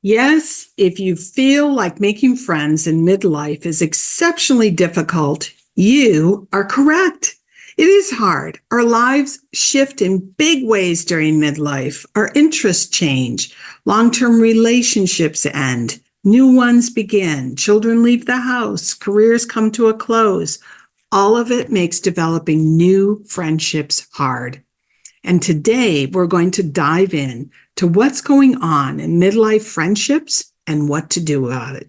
Yes, if you feel like making friends in midlife is exceptionally difficult, you are correct. It is hard. Our lives shift in big ways during midlife. Our interests change. Long-term relationships end. New ones begin. Children leave the house. Careers come to a close. All of it makes developing new friendships hard. And today we're going to dive in to what's going on in midlife friendships and what to do about it.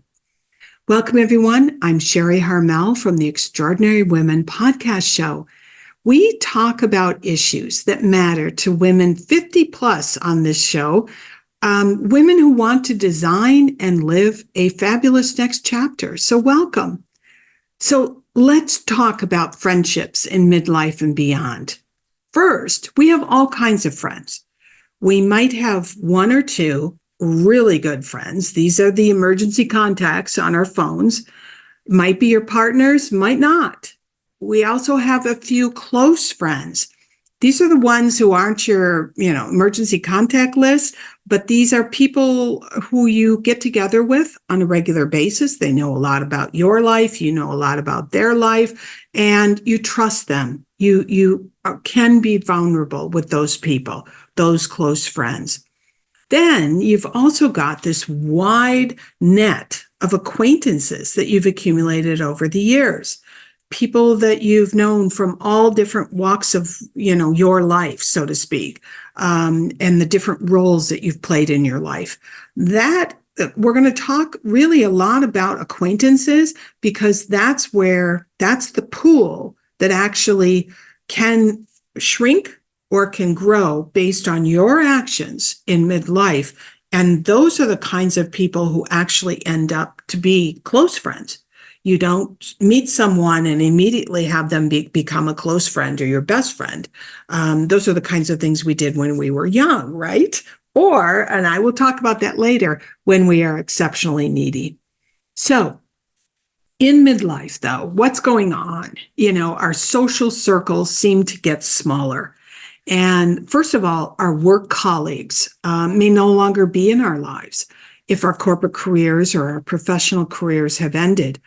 Welcome, everyone. I'm Sharri Harmel from the Extraordinary Women podcast show. We talk about issues that matter to women 50 plus on this show, women who want to design and live a fabulous next chapter. So welcome. So let's talk about friendships in midlife and beyond. First, we have all kinds of friends. We might have one or two really good friends. These are the emergency contacts on our phones. Might be your partners, might not. We also have a few close friends. These are the ones who aren't your, emergency contact list, but these are people who you get together with on a regular basis. They know a lot about your life. You know a lot about their life, and you trust them. You can be vulnerable with those people, those close friends. Then you've also got this wide net of acquaintances that you've accumulated over the years. People that you've known from all different walks of, your life, so to speak, and the different roles that you've played in your life. That we're going to talk really a lot about acquaintances, because that's the pool that actually can shrink or can grow based on your actions in midlife. And those are the kinds of people who actually end up to be close friends. You don't meet someone and immediately have them become a close friend or your best friend. Those are the kinds of things we did when we were young, right? Or, and I will talk about that later, when we are exceptionally needy. So in midlife, though, what's going on? Our social circles seem to get smaller. And first of all, our work colleagues may no longer be in our lives if our corporate careers or our professional careers have ended.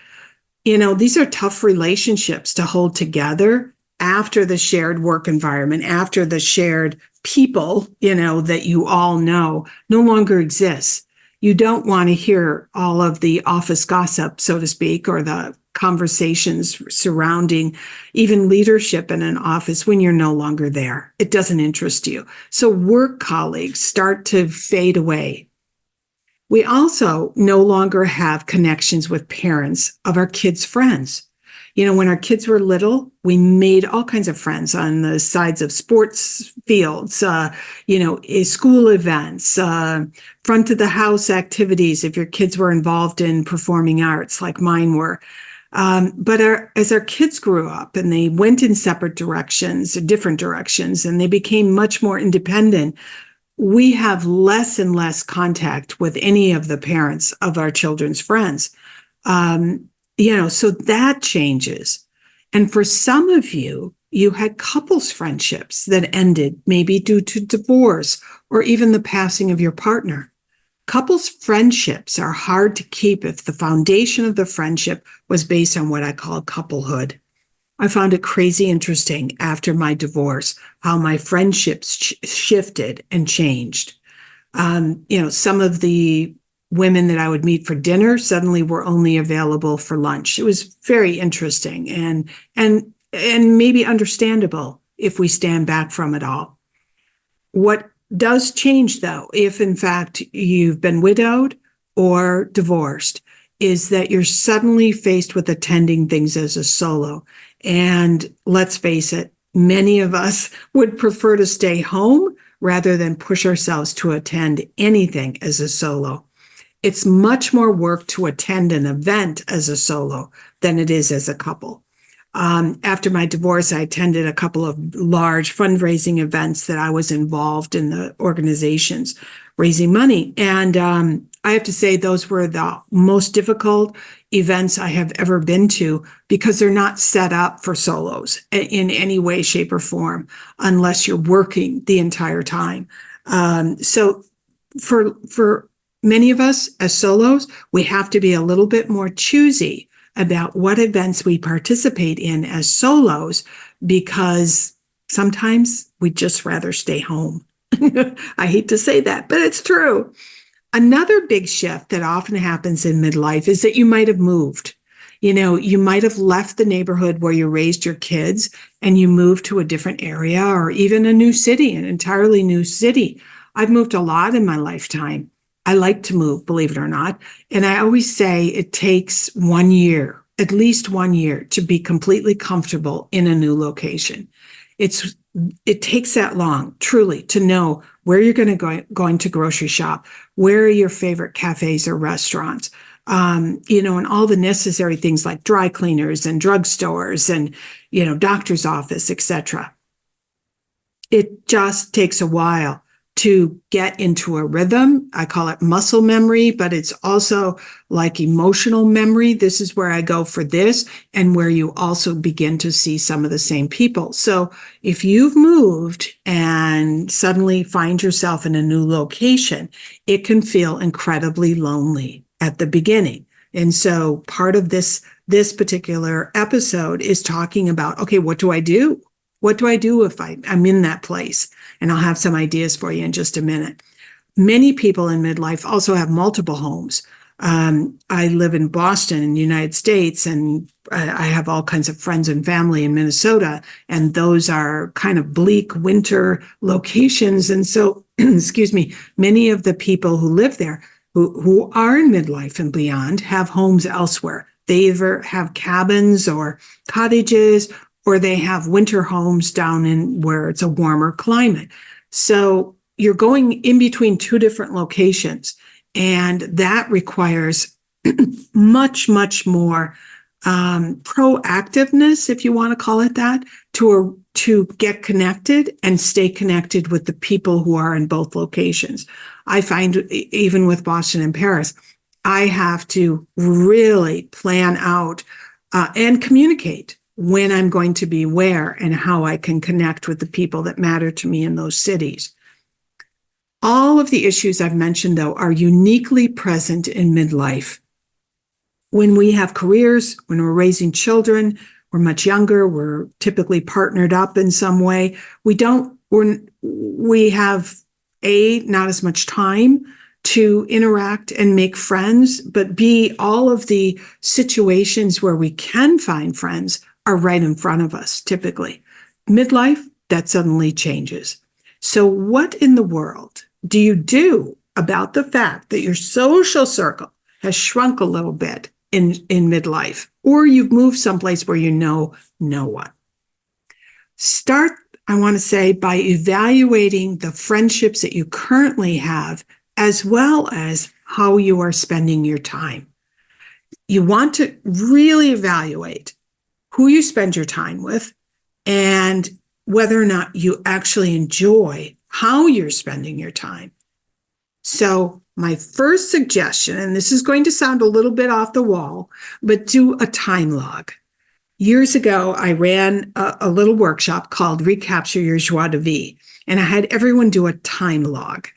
These are tough relationships to hold together after the shared work environment, after the shared people, that you all know no longer exists. You don't want to hear all of the office gossip, so to speak, or the conversations surrounding even leadership in an office when you're no longer there. It doesn't interest you. So work colleagues start to fade away. We also no longer have connections with parents of our kids' friends. When our kids were little, we made all kinds of friends on the sides of sports fields, school events, front of the house activities, if your kids were involved in performing arts like mine were. But as our kids grew up and they went in separate directions, different directions, and they became much more independent, we have less and less contact with any of the parents of our children's friends. So that changes. And for some of you, you had couples friendships that ended, maybe due to divorce or even the passing of your partner. Couples friendships are hard to keep if the foundation of the friendship was based on what I call couplehood. I found it crazy interesting after my divorce, how my friendships shifted and changed. Some of the women that I would meet for dinner suddenly were only available for lunch. It was very interesting and maybe understandable if we stand back from it all. What does change, though, if in fact you've been widowed or divorced, is that you're suddenly faced with attending things as a solo. And let's face it, many of us would prefer to stay home rather than push ourselves to attend anything as a solo. It's much more work to attend an event as a solo than it is as a couple. After my divorce, I attended a couple of large fundraising events that I was involved in the organizations raising money. And I have to say those were the most difficult events I have ever been to, because they're not set up for solos in any way, shape, or form, unless you're working the entire time. So for many of us as solos, we have to be a little bit more choosy about what events we participate in as solos, because sometimes we'd just rather stay home. I hate to say that, but it's true. Another big shift that often happens in midlife is that you might have moved. You might have left the neighborhood where you raised your kids and you moved to a different area, or even a new city, an entirely new city. I've moved a lot in my lifetime. I like to move, believe it or not. And I always say it takes 1 year, at least 1 year, to be completely comfortable in a new location. It takes that long, truly, to know where you're going to grocery shop, where are your favorite cafes or restaurants, and all the necessary things like dry cleaners and drugstores and, doctor's office, etc. It just takes a while to get into a rhythm. I call it muscle memory, but it's also like emotional memory. This is where I go for this, and where you also begin to see some of the same people. So if you've moved and suddenly find yourself in a new location, it can feel incredibly lonely at the beginning. And so part of this particular episode is talking about, okay, what do I do? What do I do if I'm in that place? And I'll have some ideas for you in just a minute. Many people in midlife also have multiple homes. I live in Boston in the United States, and I have all kinds of friends and family in Minnesota, and those are kind of bleak winter locations. And so, excuse me, many of the people who live there, who are in midlife and beyond, have homes elsewhere. They either have cabins or cottages, or they have winter homes down in where it's a warmer climate. So you're going in between two different locations, and that requires much, much more proactiveness, if you want to call it that, to get connected and stay connected with the people who are in both locations. I find even with Boston and Paris, I have to really plan out and communicate when I'm going to be where and how I can connect with the people that matter to me in those cities. All of the issues I've mentioned, though, are uniquely present in midlife. When we have careers, when we're raising children, we're much younger, we're typically partnered up in some way. We have not as much time to interact and make friends, but B, all of the situations where we can find friends are right in front of us, typically. Midlife, that suddenly changes. So what in the world do you do about the fact that your social circle has shrunk a little bit in midlife, or you've moved someplace where you know no one? Start, I want to say, by evaluating the friendships that you currently have, as well as how you are spending your time. You want to really evaluate who you spend your time with, and whether or not you actually enjoy how you're spending your time. So my first suggestion, and this is going to sound a little bit off the wall, but do a time log. Years ago, I ran a little workshop called Recapture Your Joie de Vie, and I had everyone do a time log.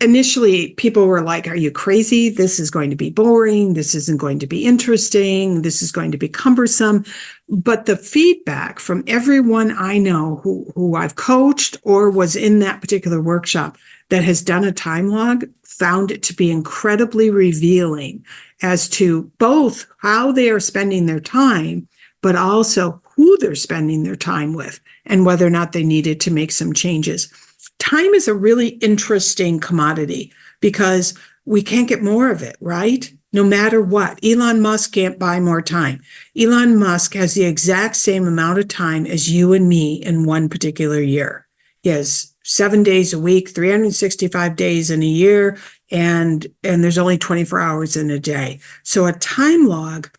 Initially, people were like, are you crazy? This is going to be boring. This isn't going to be interesting. This is going to be cumbersome. But the feedback from everyone I know who I've coached or was in that particular workshop that has done a time log found it to be incredibly revealing as to both how they are spending their time, but also who they're spending their time with and whether or not they needed to make some changes. Time is a really interesting commodity because we can't get more of it, right? No matter what. Elon Musk can't buy more time. Elon Musk has the exact same amount of time as you and me in one particular year. He has 7 days a week, 365 days in a year, and there's only 24 hours in a day. So a time log,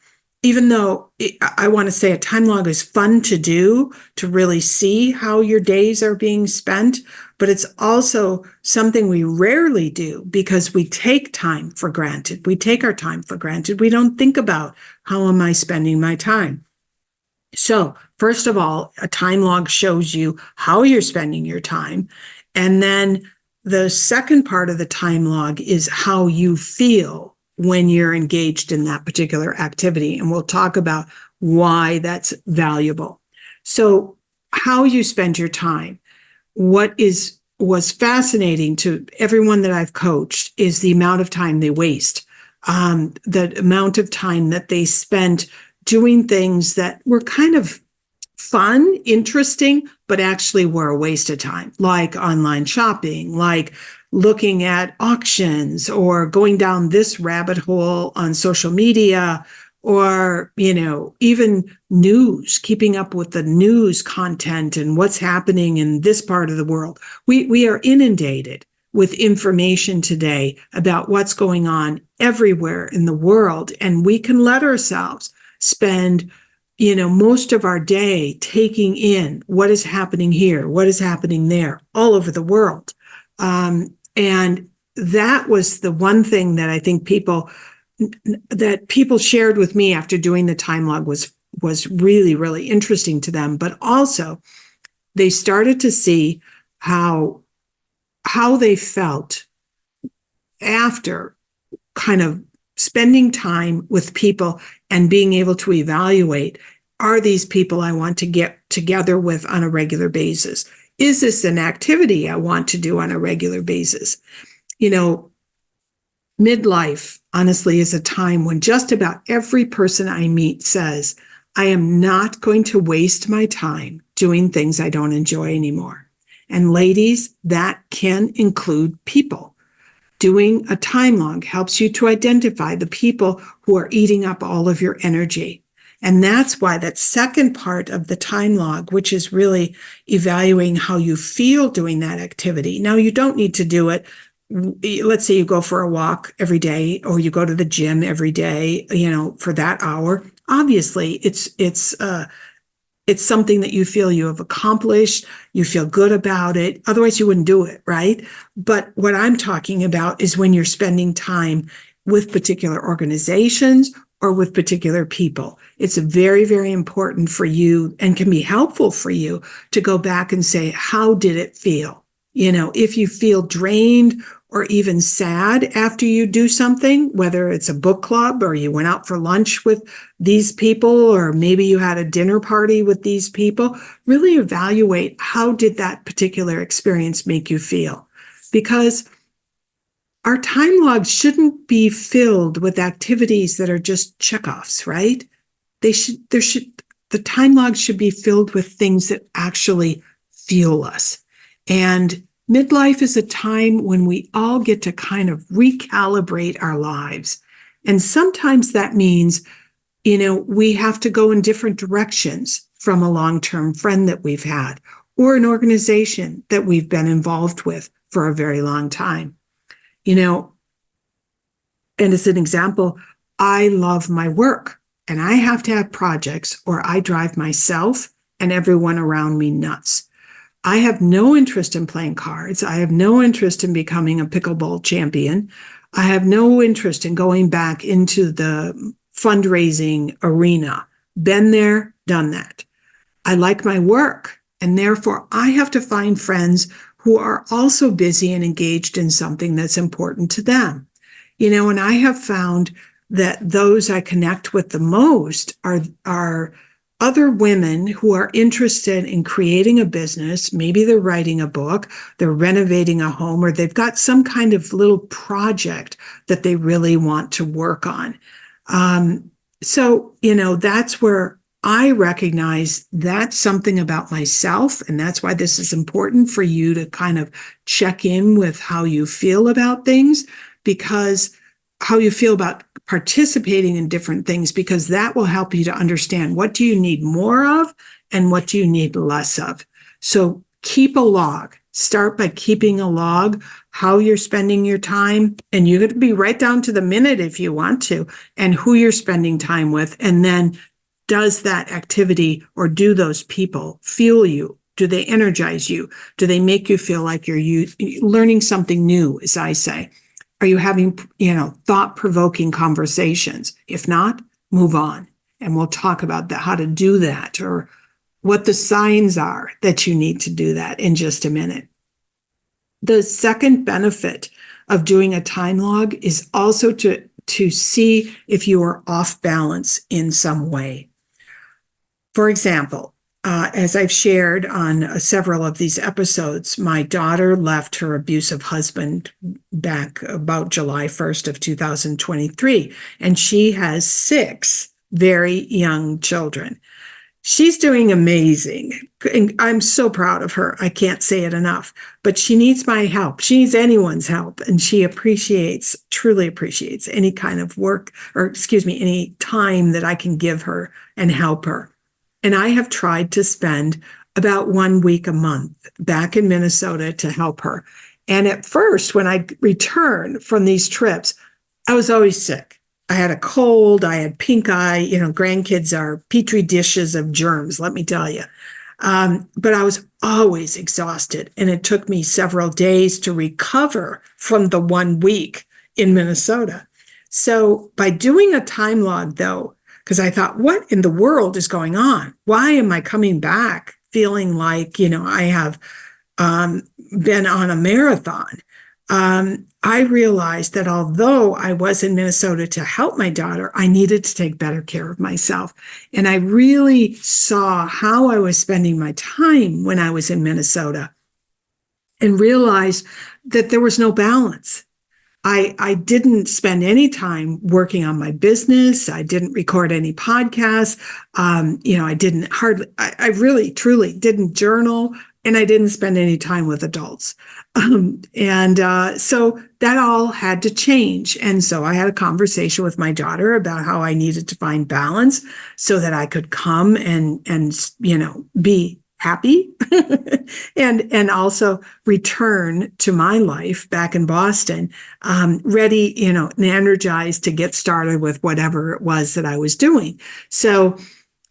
even though I want to say a time log is fun to do, to really see how your days are being spent, but it's also something we rarely do because we take time for granted. We take our time for granted. We don't think about how am I spending my time. So first of all, a time log shows you how you're spending your time. And then the second part of the time log is how you feel when you're engaged in that particular activity. And we'll talk about why that's valuable. So how you spend your time. Was fascinating to everyone that I've coached is the amount of time they waste, the amount of time that they spent doing things that were kind of fun, interesting, but actually were a waste of time, like online shopping, like looking at auctions or going down this rabbit hole on social media, or, even news, keeping up with the news content and what's happening in this part of the world. We are inundated with information today about what's going on everywhere in the world, and we can let ourselves spend most of our day taking in what is happening here, what is happening there, all over the world. And that was the one thing that I think people shared with me after doing the time log was really, really interesting to them. But also they started to see how they felt after kind of spending time with people and being able to evaluate, are these people I want to get together with on a regular basis? Is this an activity I want to do on a regular basis? Midlife, honestly, is a time when just about every person I meet says, I am not going to waste my time doing things I don't enjoy anymore. And ladies, that can include people. Doing a time log helps you to identify the people who are eating up all of your energy. And that's why that second part of the time log, which is really evaluating how you feel doing that activity. Now, you don't need to do it. Let's say you go for a walk every day, or you go to the gym every day, for that hour. Obviously, it's something that you feel you have accomplished, you feel good about it. Otherwise, you wouldn't do it, right? But what I'm talking about is when you're spending time with particular organizations or with particular people. It's very, very important for you and can be helpful for you to go back and say, how did it feel? If you feel drained or even sad after you do something, whether it's a book club or you went out for lunch with these people, or maybe you had a dinner party with these people, really evaluate how did that particular experience make you feel? Because our time logs shouldn't be filled with activities that are just checkoffs, right? The time logs should be filled with things that actually fuel us. And midlife is a time when we all get to kind of recalibrate our lives. And sometimes that means, we have to go in different directions from a long-term friend that we've had, or an organization that we've been involved with for a very long time. And as an example, I love my work, and I have to have projects or I drive myself and everyone around me nuts. I have no interest in playing cards. I have no interest in becoming a pickleball champion. I have no interest in going back into the fundraising arena. Been there, done that. I like my work, and therefore I have to find friends who are also busy and engaged in something that's important to them. And I have found that those I connect with the most are other women who are interested in creating a business. Maybe they're writing a book, they're renovating a home, or they've got some kind of little project that they really want to work on. So that's where I recognize that's something about myself. And that's why this is important for you to kind of check in with how you feel about things, because how you feel about participating in different things, because that will help you to understand what do you need more of and what do you need less of. So keep a log. Start by keeping a log, how you're spending your time, and you could be right down to the minute if you want to, and who you're spending time with. And then does that activity or do those people fuel you? Do they energize you? Do they make you feel like you're learning something new, as I say? Are you having, thought-provoking conversations? If not, move on. And we'll talk about how to do that, or what the signs are that you need to do that in just a minute. The second benefit of doing a time log is also to see if you are off balance in some way. For example, as I've shared on several of these episodes, my daughter left her abusive husband back about July 1st of 2023, and she has 6 very young children. She's doing amazing. And I'm so proud of her. I can't say it enough, but she needs my help. She needs anyone's help. And she truly appreciates any kind of work, or any time that I can give her and help her. And I have tried to spend about 1 week a month back in Minnesota to help her. And at first, when I returned from these trips, I was always sick. I had a cold, I had pink eye, grandkids are petri dishes of germs, let me tell you. But I was always exhausted, and it took me several days to recover from the 1 week in Minnesota. So by doing a time log, though, because I thought, what in the world is going on? Why am I coming back feeling like, I have been on a marathon? I realized that although I was in Minnesota to help my daughter, I needed to take better care of myself. And I really saw how I was spending my time when I was in Minnesota and realized that there was no balance. I didn't spend any time working on my business. I didn't record any podcasts. I really, truly didn't journal, and I didn't spend any time with adults. So that all had to change. And so I had a conversation with my daughter about how I needed to find balance so that I could come and be happy and also return to my life back in Boston, ready, and energized to get started with whatever it was that I was doing. So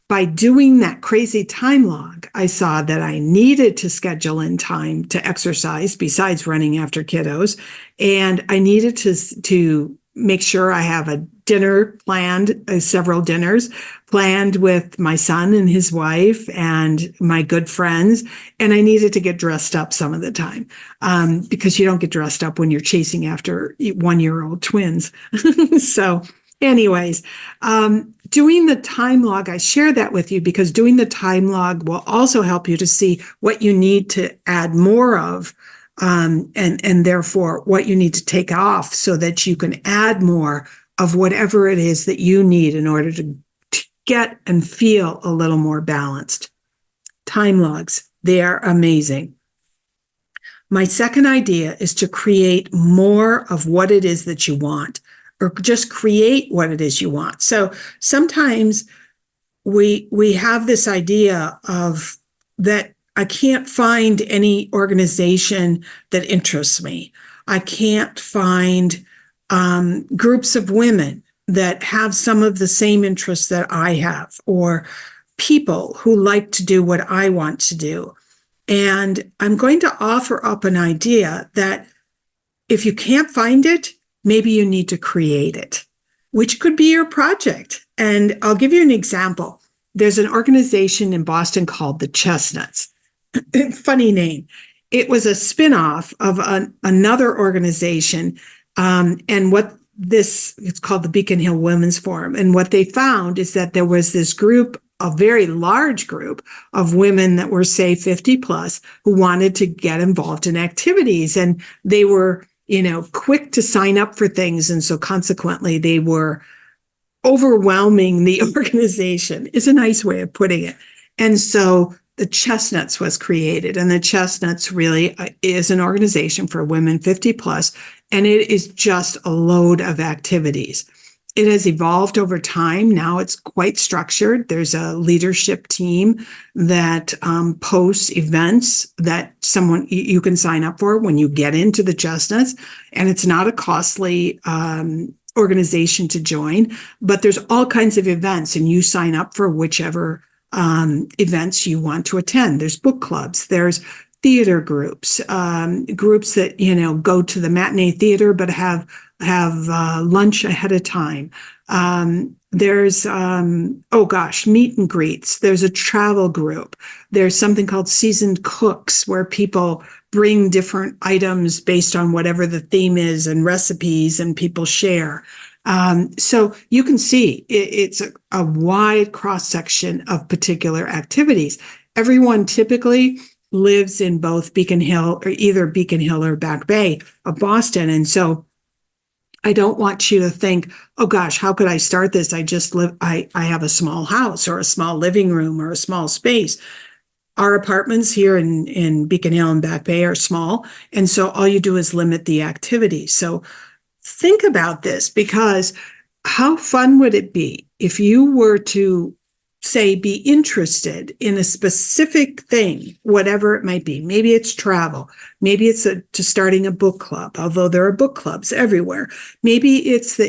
by doing that crazy time log, I saw that I needed to schedule in time to exercise besides running after kiddos. And I needed to make sure I have a dinner planned, several dinners planned with my son and his wife and my good friends. And I needed to get dressed up some of the time because you don't get dressed up when you're chasing after 1-year-old twins. So anyways, doing the time log, I share that with you because doing the time log will also help you to see what you need to add more of, and therefore what you need to take off so that you can add more of whatever it is that you need in order to get and feel a little more balanced. Time logs, they are amazing. My second idea is to create more of what it is that you want, or just create what it is you want. So sometimes we have this idea of that I can't find any organization that interests me. I can't find groups of women that have some of the same interests that I have, or people who like to do what I want to do. And I'm going to offer up an idea that if you can't find it, maybe you need to create it, which could be your project. And I'll give you an example. There's an organization in Boston called the Chestnuts. Funny name. It was a spinoff of another organization. It's called the Beacon Hill Women's Forum. And what they found is that there was this group, a very large group of women that were, say, 50 plus, who wanted to get involved in activities. And they were, quick to sign up for things. And so consequently, they were overwhelming the organization, is a nice way of putting it. And so the Chestnuts was created, and the Chestnuts really is an organization for women 50 plus, and it is just a load of activities. It has evolved over time. Now it's quite structured. There's a leadership team that posts events that you can sign up for when you get into the Chestnuts, and it's not a costly organization to join, but there's all kinds of events, and you sign up for whichever events you want to attend. There's book clubs, there's theater groups, groups that, go to the matinee theater, but have lunch ahead of time. There's, meet and greets. There's a travel group. There's something called seasoned cooks where people bring different items based on whatever the theme is and recipes, and people share. So you can see it's a wide cross section of particular activities. Everyone typically lives in both Beacon Hill, or either Beacon Hill or Back Bay of Boston. And so I don't want you to think, oh gosh, how could I start this? I have a small house or a small living room or a small space. Our apartments here in Beacon Hill and Back Bay are small. And so all you do is limit the activity. So think about this, because how fun would it be if you were to, say, be interested in a specific thing, whatever it might be. Maybe it's travel. Maybe it's to starting a book club, although there are book clubs everywhere. Maybe it's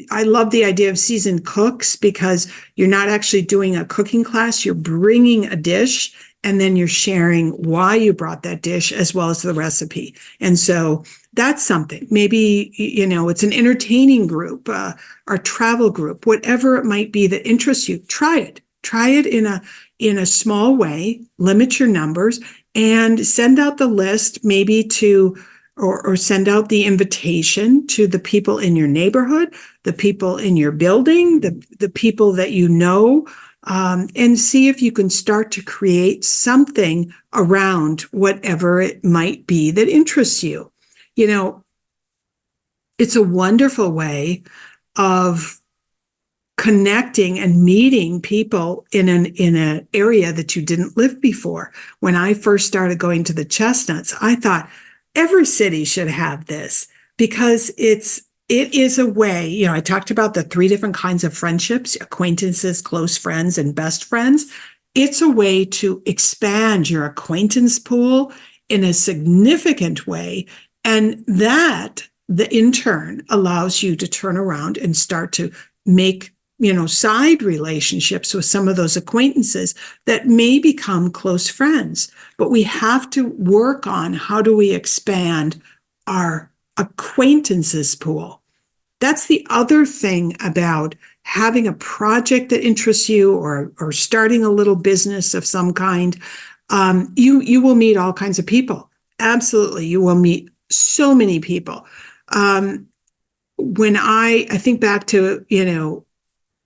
I love the idea of seasoned cooks, because you're not actually doing a cooking class. You're bringing a dish, and then you're sharing why you brought that dish as well as the recipe. And so that's something. Maybe, it's an entertaining group, or travel group, whatever it might be that interests you. Try it. Try it in a small way, limit your numbers, and send out the list maybe to, or send out the invitation to the people in your neighborhood, the people in your building, the people that you know, and see if you can start to create something around whatever it might be that interests you. It's a wonderful way of connecting and meeting people in an area that you didn't live before. When I first started going to the Chestnuts, I thought every city should have this, because it is a way, I talked about the 3 different kinds of friendships: acquaintances, close friends, and best friends. It's a way to expand your acquaintance pool in a significant way. And that, in turn, allows you to turn around and start to make side relationships with some of those acquaintances that may become close friends. But we have to work on, how do we expand our acquaintances pool? That's the other thing about having a project that interests you, or starting a little business of some kind. You will meet all kinds of people. Absolutely. You will meet so many people. When I think back to,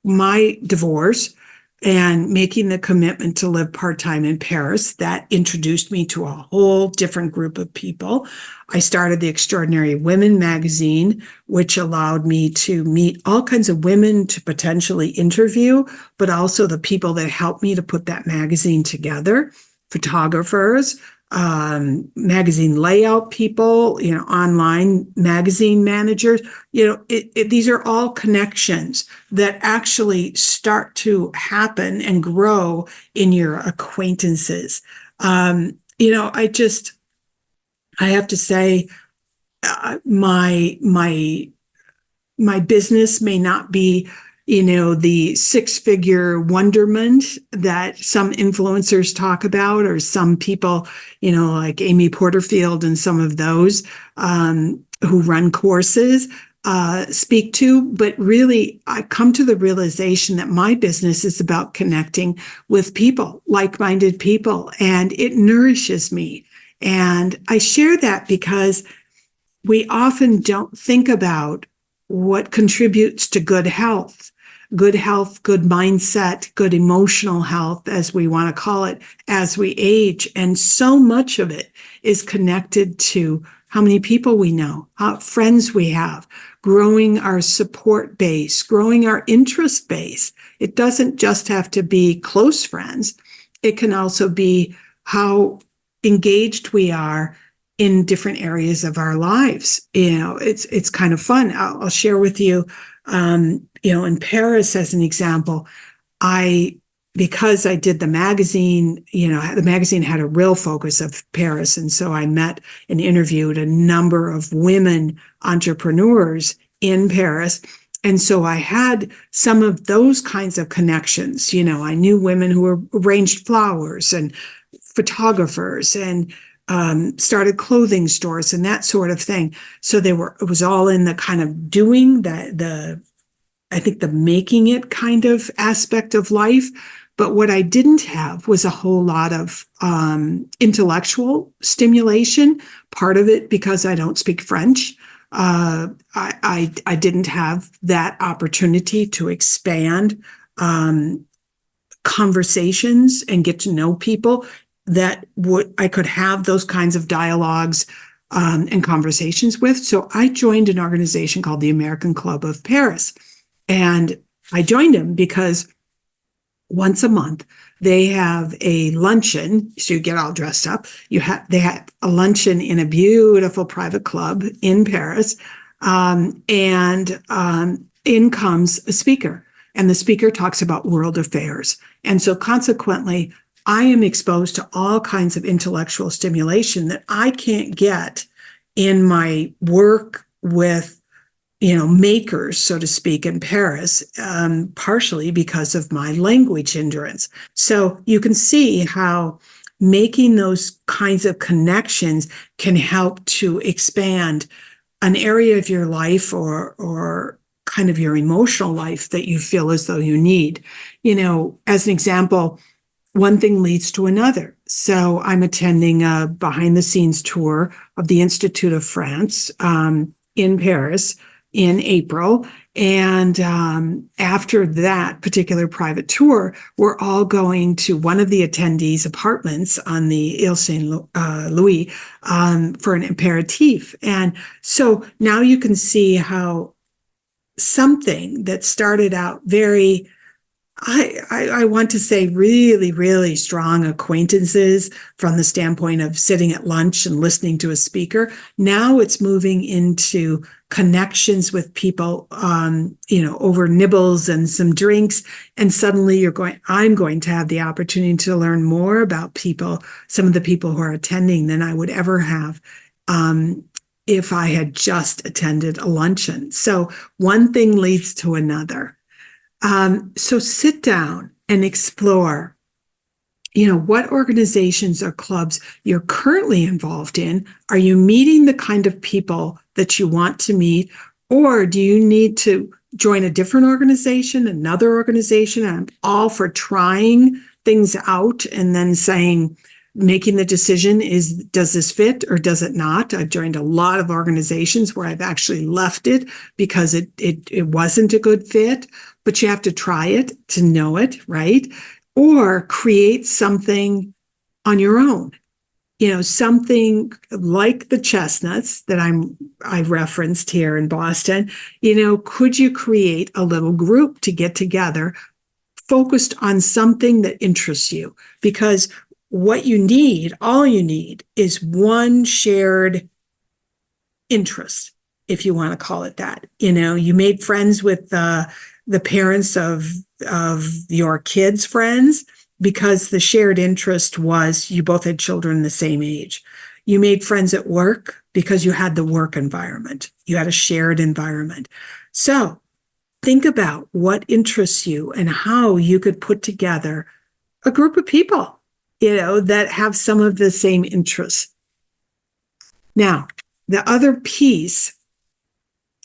my divorce and making the commitment to live part-time in Paris, that introduced me to a whole different group of people. I started the Extraordinary Women magazine, which allowed me to meet all kinds of women to potentially interview, but also the people that helped me to put that magazine together: photographers, magazine layout people, online magazine managers. These are all connections that actually start to happen and grow in your acquaintances. I have to say, my business may not be, the 6-figure wonderment that some influencers talk about, or some people, like Amy Porterfield and some of those who run courses speak to. But really, I've come to the realization that my business is about connecting with people, like-minded people, and it nourishes me. And I share that because we often don't think about what contributes to good health, good mindset, good emotional health, as we want to call it, as we age. And so much of it is connected to how many people we know, how friends we have, growing our support base, growing our interest base. It doesn't just have to be close friends. It can also be how engaged we are in different areas of our lives. It's kind of fun. I'll share with you, in Paris, as an example, because I did the magazine, the magazine had a real focus of Paris. And so I met and interviewed a number of women entrepreneurs in Paris. And so I had some of those kinds of connections. I knew women who arranged flowers, and photographers, and started clothing stores and that sort of thing. So it was all in the kind of doing, I think the making it kind of aspect of life. But what I didn't have was a whole lot of intellectual stimulation, part of it because I don't speak French. I didn't have that opportunity to expand conversations and get to know people that I could have those kinds of dialogues and conversations with. So I joined an organization called the American Club of Paris. And I joined them because once a month they have a luncheon. So you get all dressed up. They have a luncheon in a beautiful private club in Paris. In comes a speaker, and the speaker talks about world affairs. And so consequently, I am exposed to all kinds of intellectual stimulation that I can't get in my work with, makers, so to speak, in Paris, partially because of my language hindrance. So you can see how making those kinds of connections can help to expand an area of your life or kind of your emotional life that you feel as though you need. As an example, one thing leads to another. So I'm attending a behind the scenes tour of the Institute of France in Paris in April. And after that particular private tour, we're all going to one of the attendees' apartments on the Ile Saint-Louis for an aperitif. And so now you can see how something that started out very, I want to say really, really strong acquaintances from the standpoint of sitting at lunch and listening to a speaker. Now it's moving into connections with people, over nibbles and some drinks. And suddenly I'm going to have the opportunity to learn more about people, some of the people who are attending, than I would ever have if I had just attended a luncheon. So one thing leads to another. So sit down and explore, what organizations or clubs you're currently involved in. Are you meeting the kind of people that you want to meet? Or do you need to join a different organization, another organization? I'm all for trying things out and then making the decision does this fit or does it not? I've joined a lot of organizations where I've actually left it because it wasn't a good fit, but you have to try it to know it, right? Or create something on your own, something like the chestnuts that I referenced here in Boston. Could you create a little group to get together focused on something that interests you? Because all you need is one shared interest, if you want to call it that. You made friends with the parents of your kids' friends because the shared interest was you both had children the same age. You made friends at work because you had the work environment. You had a shared environment. So think about what interests you and how you could put together a group of people that have some of the same interests. Now, the other piece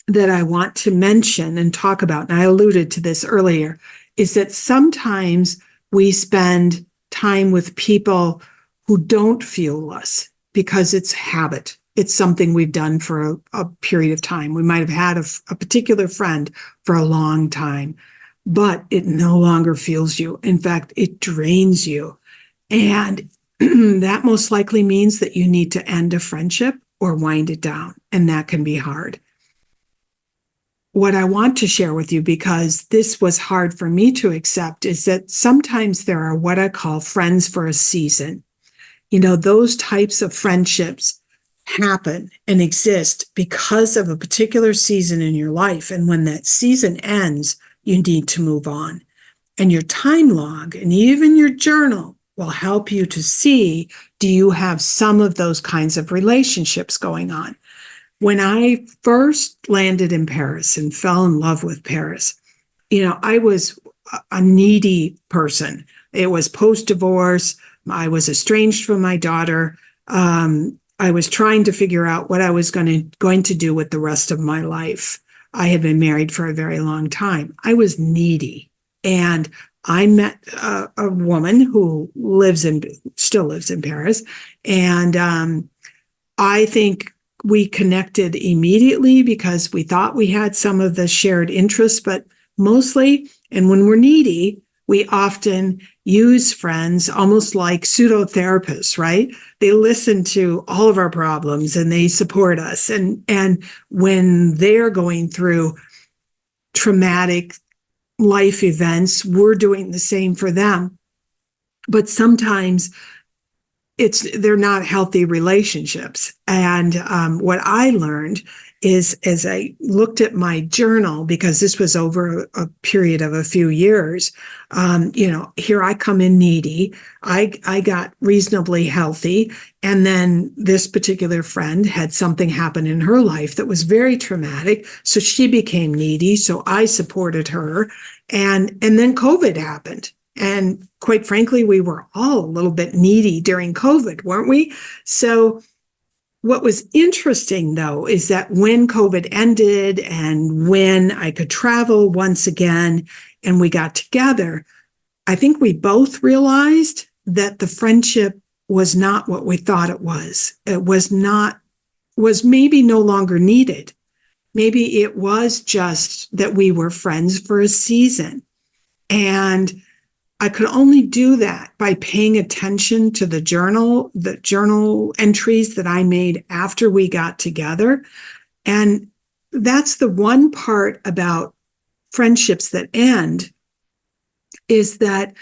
that I want to mention and talk about, and I alluded to this earlier, is that sometimes we spend time with people who don't fuel us because it's habit. It's something we've done for a period of time. We might have had a particular friend for a long time, but it no longer fuels you. In fact, it drains you. And that most likely means that you need to end a friendship or wind it down. And that can be hard. What I want to share with you, because this was hard for me to accept, is that sometimes there are what I call friends for a season. Those types of friendships happen and exist because of a particular season in your life. And when that season ends, you need to move on. And your time log and even your journal will help you to see, do you have some of those kinds of relationships going on? When I first landed in Paris and fell in love with Paris, I was a needy person. It was post-divorce. I was estranged from my daughter. I was trying to figure out what I was going to do with the rest of my life. I had been married for a very long time. I was needy, and I met a woman who still lives in Paris. And I think we connected immediately because we thought we had some of the shared interests, but mostly, and when we're needy, we often use friends almost like pseudo therapists, right? They listen to all of our problems and they support us. And when they're going through traumatic life events, we're doing the same for them. But sometimes they're not healthy relationships. And what I learned is, as I looked at my journal, because this was over a period of a few years, here I come in needy. I got reasonably healthy. And then this particular friend had something happen in her life that was very traumatic. So she became needy. So I supported her. And then COVID happened. And quite frankly, we were all a little bit needy during COVID, weren't we? So what was interesting, though, is that when COVID ended and when I could travel once again and we got together, I think we both realized that the friendship was not what we thought it was. It was maybe no longer needed. Maybe it was just that we were friends for a season. And I could only do that by paying attention to the journal entries that I made after we got together. And that's the one part about friendships that end, is that,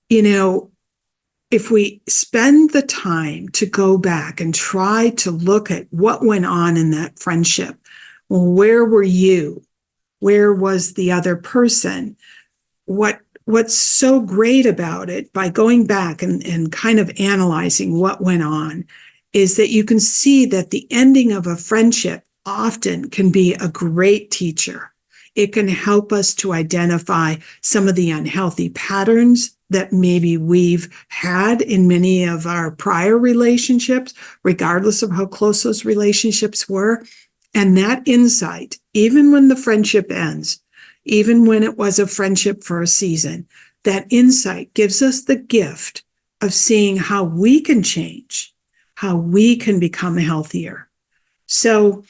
if we spend the time to go back and try to look at what went on in that friendship, well, where were you? Where was the other person? What's so great about it, by going back and kind of analyzing what went on, is that you can see that the ending of a friendship often can be a great teacher. It can help us to identify some of the unhealthy patterns that maybe we've had in many of our prior relationships, regardless of how close those relationships were. And that insight, even when the friendship ends, even when it was a friendship for a season, that insight gives us the gift of seeing how we can change, how we can become healthier. So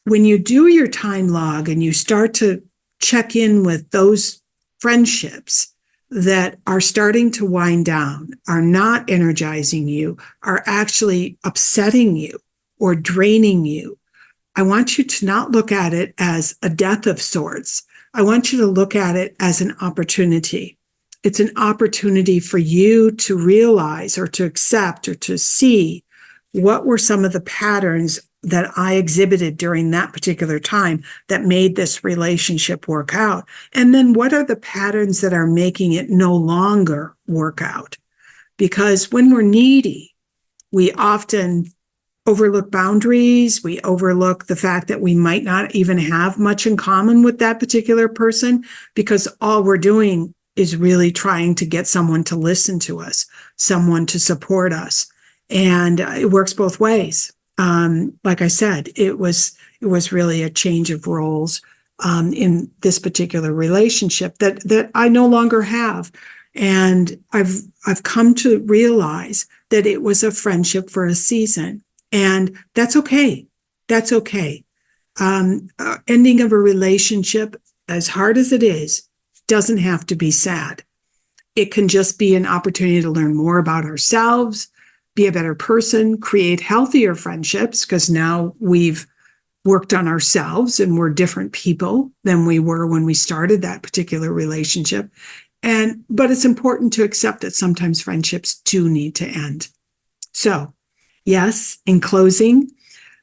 when you do your time log and you start to check in with those friendships that are starting to wind down, are not energizing you, are actually upsetting you or draining you, I want you to not look at it as a death of sorts. I want you to look at it as an opportunity. It's an opportunity for you to realize or to accept or to see what were some of the patterns that I exhibited during that particular time that made this relationship work out. And then what are the patterns that are making it no longer work out? Because when we're needy, we often overlook boundaries. We overlook the fact that we might not even have much in common with that particular person, because all we're doing is really trying to get someone to listen to us, someone to support us. And it works both ways. Like I said, it was really a change of roles in this particular relationship that I no longer have. And I've come to realize that it was a friendship for a season. And that's okay. That's okay. Ending of a relationship, as hard as it is, doesn't have to be sad. It can just be an opportunity to learn more about ourselves, be a better person, create healthier friendships, because now we've worked on ourselves and we're different people than we were when we started that particular relationship. But it's important to accept that sometimes friendships do need to end. So, yes, in closing,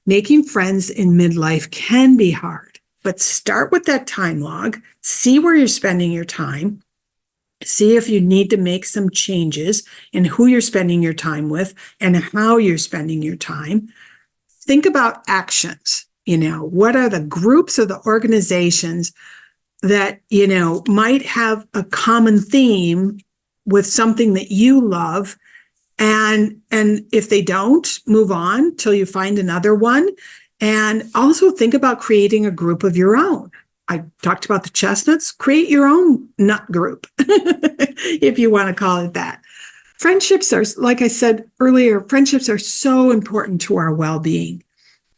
making friends in midlife can be hard, but start with that time log, see where you're spending your time, see if you need to make some changes in who you're spending your time with and how you're spending your time. Think about actions. What are the groups or the organizations that, might have a common theme with something that you love? And if they don't, move on till you find another one. And also think about creating a group of your own. I talked about the chestnuts. Create your own nut group, if you want to call it that. Friendships are, like I said earlier, friendships are so important to our well-being.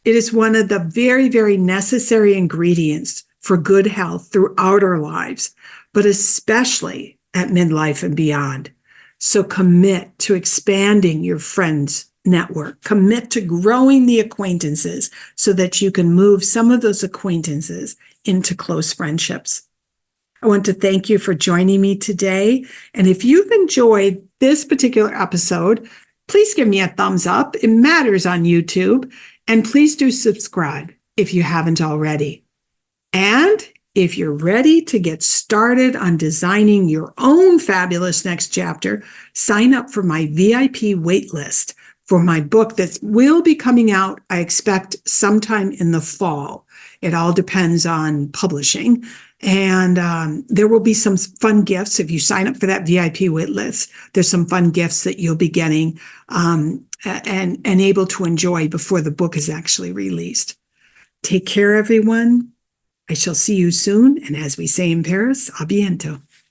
It is one of the very, very necessary ingredients for good health throughout our lives, but especially at midlife and beyond. So commit to expanding your friends network. Commit to growing the acquaintances so that you can move some of those acquaintances into close friendships. I want to thank you for joining me today. And if you've enjoyed this particular episode, please give me a thumbs up. It matters on YouTube. And please do subscribe if you haven't already. And if you're ready to get started on designing your own fabulous next chapter, sign up for my VIP waitlist for my book that will be coming out, I expect, sometime in the fall. It all depends on publishing. And there will be some fun gifts. If you sign up for that VIP waitlist, there's some fun gifts that you'll be getting and able to enjoy before the book is actually released. Take care, everyone. I shall see you soon. And as we say in Paris, a bientôt.